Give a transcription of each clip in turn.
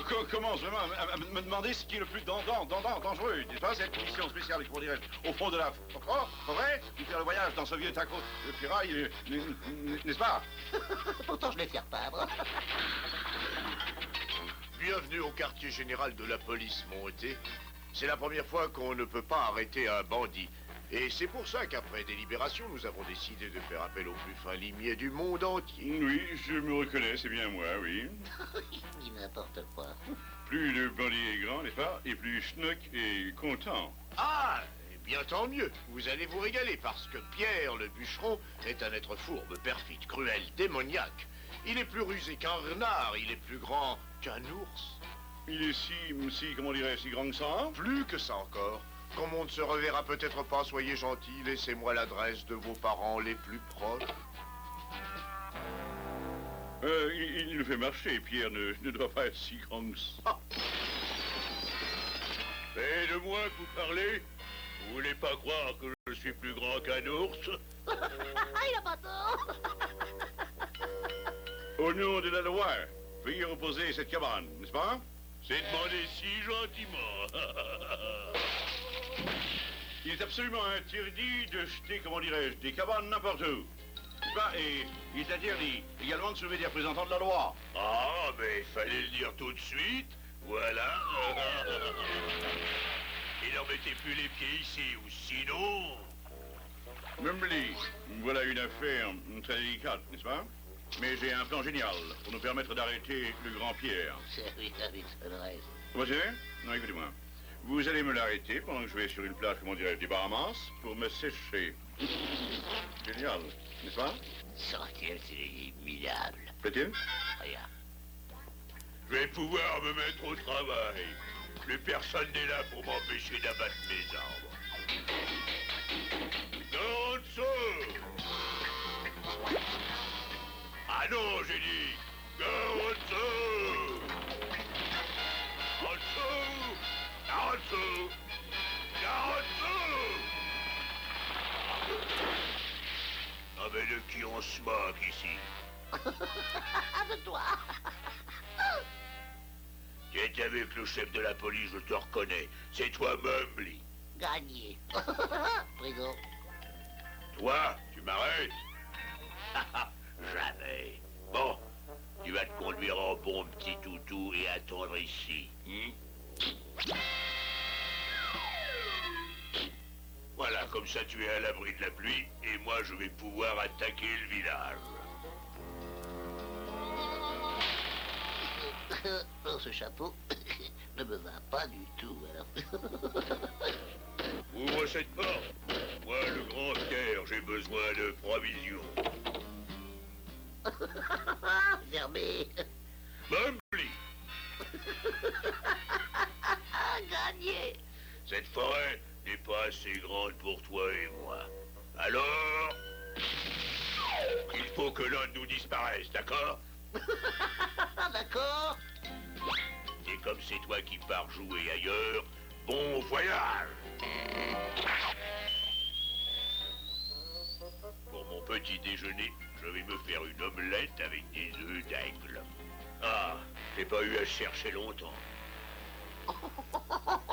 commence vraiment à me demander ce qui est le plus dangereux, n'est-ce pas? Cette mission spéciale, comment dirais-je, au fond de la forêt, ou faire le voyage dans ce vieux taco de ferraille, n'est-ce pas? Pourtant, je vais faire peindre. Bienvenue au quartier général de la police, mon Monté. C'est la première fois qu'on ne peut pas arrêter un bandit. Et c'est pour ça qu'après délibération, nous avons décidé de faire appel aux plus fins limiers du monde entier. Oui, je me reconnais, c'est bien moi, oui. Dis n'importe quoi. Plus le bandit est grand, n'est-ce pas? Et plus Schnock est content. Ah, eh bien tant mieux. Vous allez vous régaler parce que Pierre, le bûcheron, est un être fourbe, perfide, cruel, démoniaque. Il est plus rusé qu'un renard, il est plus grand qu'un ours. Il est si, comment dirais-je, si grand que ça? Plus que ça encore. Comme on ne se reverra peut-être pas, soyez gentils, laissez-moi l'adresse de vos parents les plus proches. Il nous fait marcher, Pierre ne doit pas être si grand que ça. C'est de moi que vous parlez? Vous voulez pas croire que je suis plus grand qu'un ours? Il a pas tort. Au nom de la loi, veuillez reposer cette cabane, n'est-ce pas? C'est demandé si gentiment. Il est absolument interdit de jeter, comment dirais-je, des cabanes n'importe où. Et il est interdit également de soulever des représentants de la loi. Ah, mais il fallait le dire tout de suite. Voilà. Et n'en mettez plus les pieds ici, ou sinon... Mumbly, voilà une affaire très délicate, n'est-ce pas? Mais j'ai un plan génial pour nous permettre d'arrêter le grand Pierre. Oui, ça le reste. Vous savez? Non, écoutez-moi. Vous allez me l'arrêter pendant que je vais sur une plage, comment dirais-je, des Bahamas, pour me sécher. Génial, n'est-ce pas? Sortir, c'est minable. Plaît-il? Rien. Je vais pouvoir me mettre au travail. Plus personne n'est là pour m'empêcher d'abattre mes arbres. Non, en dessous! Ah non, j'ai dit! Go en dessous! En dessous! En dessous! En dessous! Ah mais de qui on se moque ici? De toi. Tu étais avec le chef de la police, je te reconnais. C'est toi, Mumbly. Gagné. Prison. Toi, tu m'arrêtes? Jamais. Bon, tu vas te conduire en bon petit toutou et attendre ici. Voilà, comme ça tu es à l'abri de la pluie et moi je vais pouvoir attaquer le village. Oh, ce chapeau ne me va pas du tout, alors. Ouvre cette porte. Moi, le grand Pierre, j'ai besoin de provisions. Fermé. Mumbly, Gagné. cette forêt n'est pas assez grande pour toi et moi. Alors, il faut que l'un de nous disparaisse, d'accord? D'accord. Et comme c'est toi qui pars jouer ailleurs, bon voyage! Pour mon petit déjeuner, je vais me faire une omelette avec des œufs d'aigle. Ah, j'ai pas eu à chercher longtemps.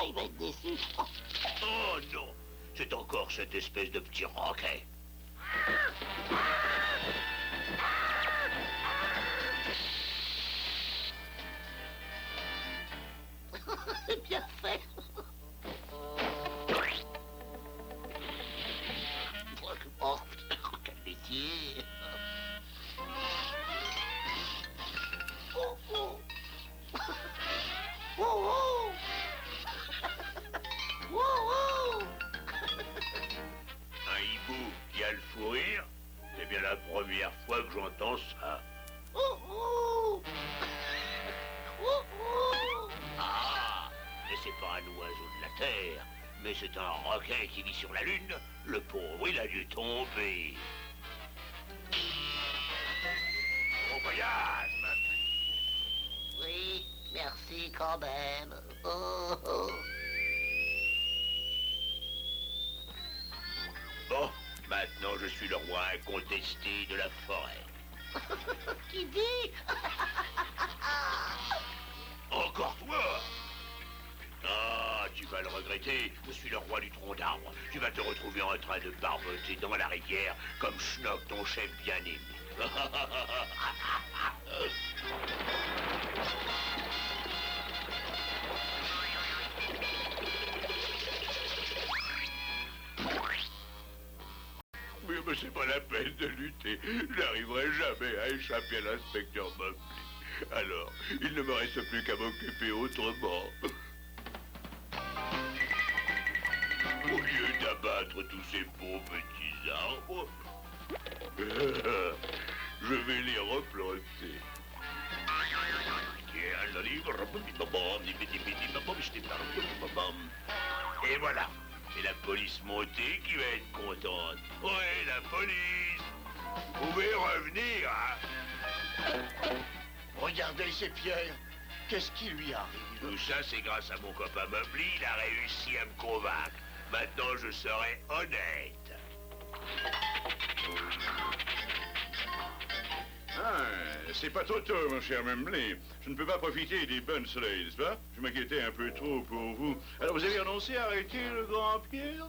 Il va être déçu. Oh non, c'est encore cette espèce de petit roquet. C'est bien fait. Oh, quel métier. Oh, oh. Oh, oh. Oh, oh. Un hibou qui a le fou rire, c'est bien la première fois que j'entends ça. Oh, oh. Oh, oh. Ah, mais c'est pas un oiseau de la terre, mais c'est un requin qui vit sur la lune. Le pauvre, il a dû tomber. Bon voyage, ma fille. Oui, merci quand même. Oh, oh. Bon, maintenant je suis le roi incontesté de la forêt. Qui dit? Encore vas le regretter. Je suis le roi du tronc d'arbre. Tu vas te retrouver en train de barboter dans la rivière comme Schnock, ton chef bien aimé. Oui, mais c'est pas la peine de lutter. Je n'arriverai jamais à échapper à l'inspecteur Mobley. Alors, il ne me reste plus qu'à m'occuper autrement. Au lieu d'abattre tous ces beaux petits arbres, je vais les replanter. Et voilà. C'est la police montée qui va être contente. Ouais, la police. Vous pouvez revenir, hein? Regardez, c'est Pierre. Qu'est-ce qui lui arrive? Tout ça, c'est grâce à mon copain Mobley. Il a réussi à me convaincre. Maintenant, je serai honnête. Ah, c'est pas trop tôt, mon cher Memley. Je ne peux pas profiter des bonnes soleils, n'est-ce pas? Je m'inquiétais un peu trop pour vous. Alors, vous avez annoncé arrêter le grand Pierre?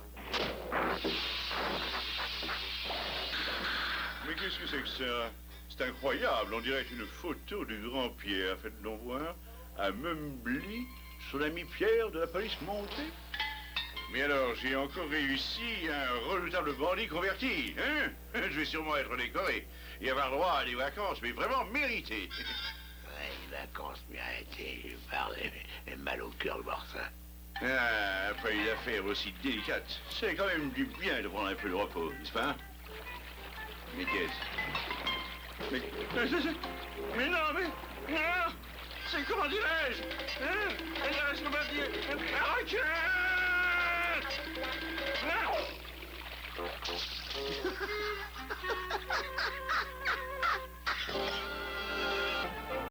Mais qu'est-ce que c'est que ça? C'est incroyable, on dirait une photo du grand Pierre. Faites-donc voir. À Memley, sur l'ami Pierre de la police montée. Mais alors, j'ai encore réussi un redoutable bandit converti, hein? Je vais sûrement être décoré et avoir droit à des vacances, mais vraiment méritées. Ouais, les vacances méritées, je parlais, mais mal au cœur, le voir ça. Ah, après une affaire aussi délicate, c'est quand même du bien de prendre un peu de repos, n'est-ce pas? Mais qu'est-ce? Mais non, mais... Non! C'est comment dirais-je? Hein? Laisse-moi dire... Recule! Non!